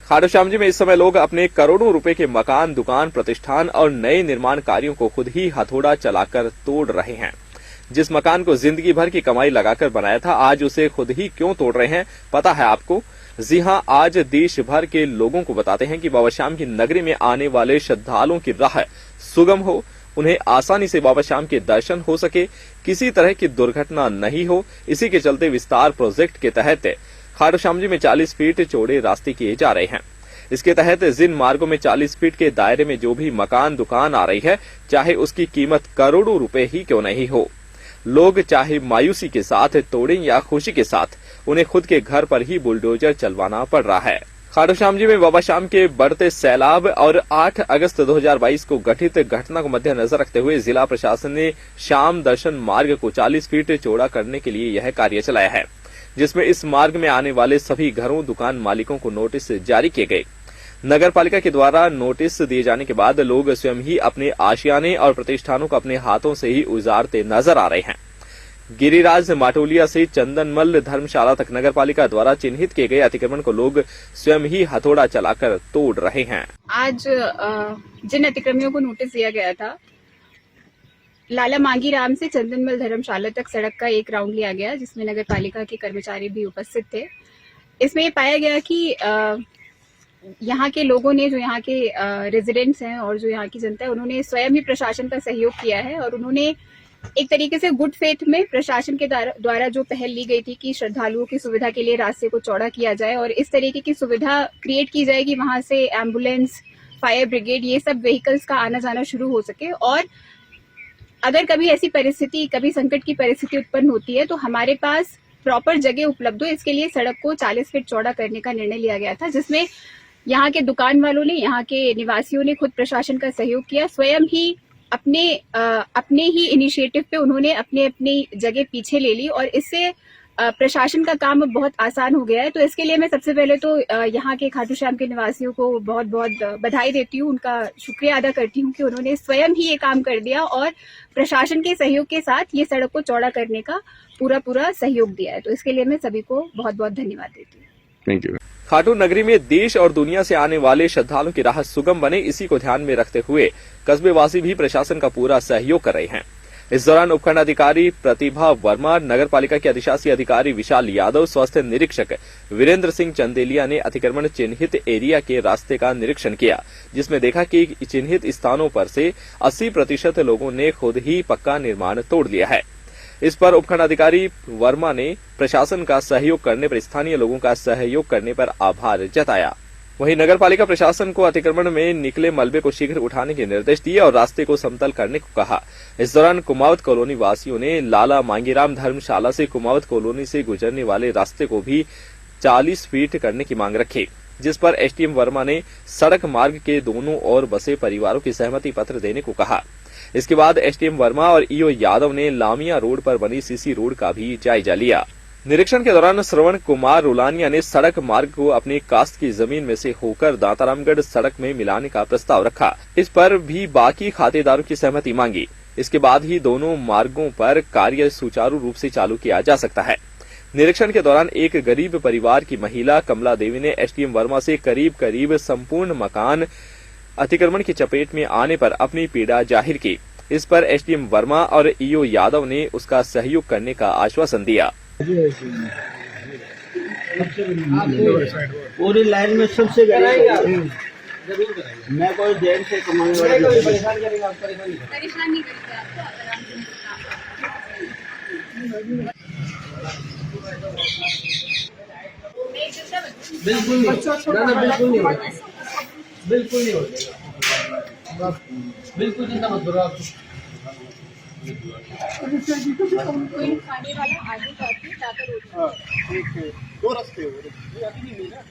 खाटूश्याम जी में इस समय लोग अपने करोड़ों रुपए के मकान, दुकान, प्रतिष्ठान और नए निर्माण कार्यों को खुद ही हथौड़ा चलाकर तोड़ रहे हैं। जिस मकान को जिंदगी भर की कमाई लगाकर बनाया था, आज उसे खुद ही क्यों तोड़ रहे हैं, पता है आपको? जी हां, आज देश भर के लोगों को बताते हैं कि बाबा श्याम की नगरी में आने वाले श्रद्धालुओं की राह सुगम हो, उन्हें आसानी से बाबा श्याम के दर्शन हो सके, किसी तरह की दुर्घटना नहीं हो। इसी के चलते विस्तार प्रोजेक्ट के तहत खाटूश्याम जी में 40 फीट चौड़े रास्ते किए जा रहे हैं। इसके तहत जिन मार्गों में 40 फीट के दायरे में जो भी मकान, दुकान आ रही है, चाहे उसकी कीमत करोड़ों रुपए ही क्यों नहीं हो, लोग चाहे मायूसी के साथ तोड़ें या खुशी के साथ, उन्हें खुद के घर पर ही बुलडोजर चलवाना पड़ रहा है। खाटूश्याम जी में बाबा श्याम के बढ़ते सैलाब और 8 अगस्त 2022 को घटित घटना को मद्देनजर रखते हुए जिला प्रशासन ने श्याम दर्शन मार्ग को 40 फीट चौड़ा करने के लिए यह कार्य चलाया है, जिसमें इस मार्ग में आने वाले सभी घरों, दुकान मालिकों को नोटिस जारी किए गए। नगर पालिका के द्वारा नोटिस दिए जाने के बाद लोग स्वयं ही अपने आशियाने और प्रतिष्ठानों को अपने हाथों से ही उजारते नजर आ रहे हैं। गिरिराज माटोलिया से चंदनमल धर्मशाला तक नगर पालिका द्वारा चिन्हित किए गए अतिक्रमण को लोग स्वयं ही हथौड़ा चलाकर तोड़ रहे हैं। आज जिन अतिक्रमियों को नोटिस दिया गया था, लाला मांगी राम से चंदनमल धर्मशाला तक सड़क का एक राउंड लिया गया, जिसमें नगर पालिका के कर्मचारी भी उपस्थित थे। इसमें ये पाया गया कि यहाँ के लोगों ने, जो यहाँ के रेजिडेंट्स हैं और जो यहाँ की जनता है, उन्होंने स्वयं ही प्रशासन का सहयोग किया है और उन्होंने एक तरीके से गुड फेथ में प्रशासन के द्वारा जो पहल ली गई थी कि श्रद्धालुओं की सुविधा के लिए रास्ते को चौड़ा किया जाए और इस तरीके की सुविधा क्रिएट की जाए कि वहां से एम्बुलेंस, फायर ब्रिगेड, ये सब व्हीकल्स का आना जाना शुरू हो सके। और अगर कभी ऐसी परिस्थिति, कभी संकट की परिस्थिति उत्पन्न होती है तो हमारे पास प्रॉपर जगह उपलब्ध हो, इसके लिए सड़क को 40 फीट चौड़ा करने का निर्णय लिया गया था, जिसमें यहाँ के दुकान वालों ने, यहाँ के निवासियों ने खुद प्रशासन का सहयोग किया। स्वयं ही अपने ही इनिशिएटिव पे उन्होंने अपनी जगह पीछे ले ली और इससे प्रशासन का काम अब बहुत आसान हो गया है। तो इसके लिए मैं सबसे पहले तो यहाँ के खाटूश्याम के निवासियों को बहुत बहुत बधाई देती हूँ, उनका शुक्रिया अदा करती हूँ कि उन्होंने स्वयं ही ये काम कर दिया और प्रशासन के सहयोग के साथ ये सड़क को चौड़ा करने का पूरा सहयोग दिया है। तो इसके लिए मैं सभी को बहुत बहुत धन्यवाद देती हूँ। Thank you. खाटू नगरी में देश और दुनिया से आने वाले श्रद्धालुओं की राह सुगम बने, इसी को ध्यान में रखते हुए कस्बेवासी भी प्रशासन का पूरा सहयोग कर रहे हैं। इस दौरान उपखंड अधिकारी प्रतिभा वर्मा, नगर पालिका के अधिशासी अधिकारी विशाल यादव, स्वास्थ्य निरीक्षक वीरेंद्र सिंह चंदेलिया ने अतिक्रमण चिन्हित एरिया के रास्ते का निरीक्षण किया, जिसमें देखा कि चिन्हित स्थानों पर से 80% लोगों ने खुद ही पक्का निर्माण तोड़ लिया है। इस पर उपखंड अधिकारी वर्मा ने प्रशासन का सहयोग करने पर, स्थानीय लोगों का सहयोग करने पर आभार जताया। वहीं नगर पालिका प्रशासन को अतिक्रमण में निकले मलबे को शीघ्र उठाने के निर्देश दिए और रास्ते को समतल करने को कहा। इस दौरान कुमावत कॉलोनी वासियों ने लाला मांगीराम धर्मशाला से कुमावत कॉलोनी से गुजरने वाले रास्ते को भी 40 फीट करने की मांग रखी, जिस पर एसडीएम वर्मा ने सड़क मार्ग के दोनों ओर बसे परिवारों की सहमति पत्र देने को कहा। इसके बाद एसडीएम वर्मा और ईओ यादव ने लामिया रोड पर बनी सीसी रोड का भी जायजा लिया। निरीक्षण के दौरान श्रवण कुमार रुलानिया ने सड़क मार्ग को अपनी कास्त की जमीन में से होकर दातारामगढ़ सड़क में मिलाने का प्रस्ताव रखा। इस पर भी बाकी खातेदारों की सहमति मांगी। इसके बाद ही दोनों मार्गों पर कार्य सुचारू रूप से चालू किया जा सकता है। निरीक्षण के दौरान एक गरीब परिवार की महिला कमला देवी ने एसडीएम वर्मा से करीब संपूर्ण मकान अतिक्रमण की चपेट में आने पर अपनी पीड़ा जाहिर की। इस पर एसडीएम वर्मा और ईओ यादव ने उसका सहयोग करने का आश्वासन दिया। पूरी लाइन में सबसे मैं कोई देर से कमाने वाला परेशान नहीं करेंगे आपको। बिल्कुल नहीं होगा, बिल्कुल चिंता मत करो आप। कोई खाने वाला आगे जाकर ठीक है, 2 रास्ते हो रहे, अभी नहीं मिला।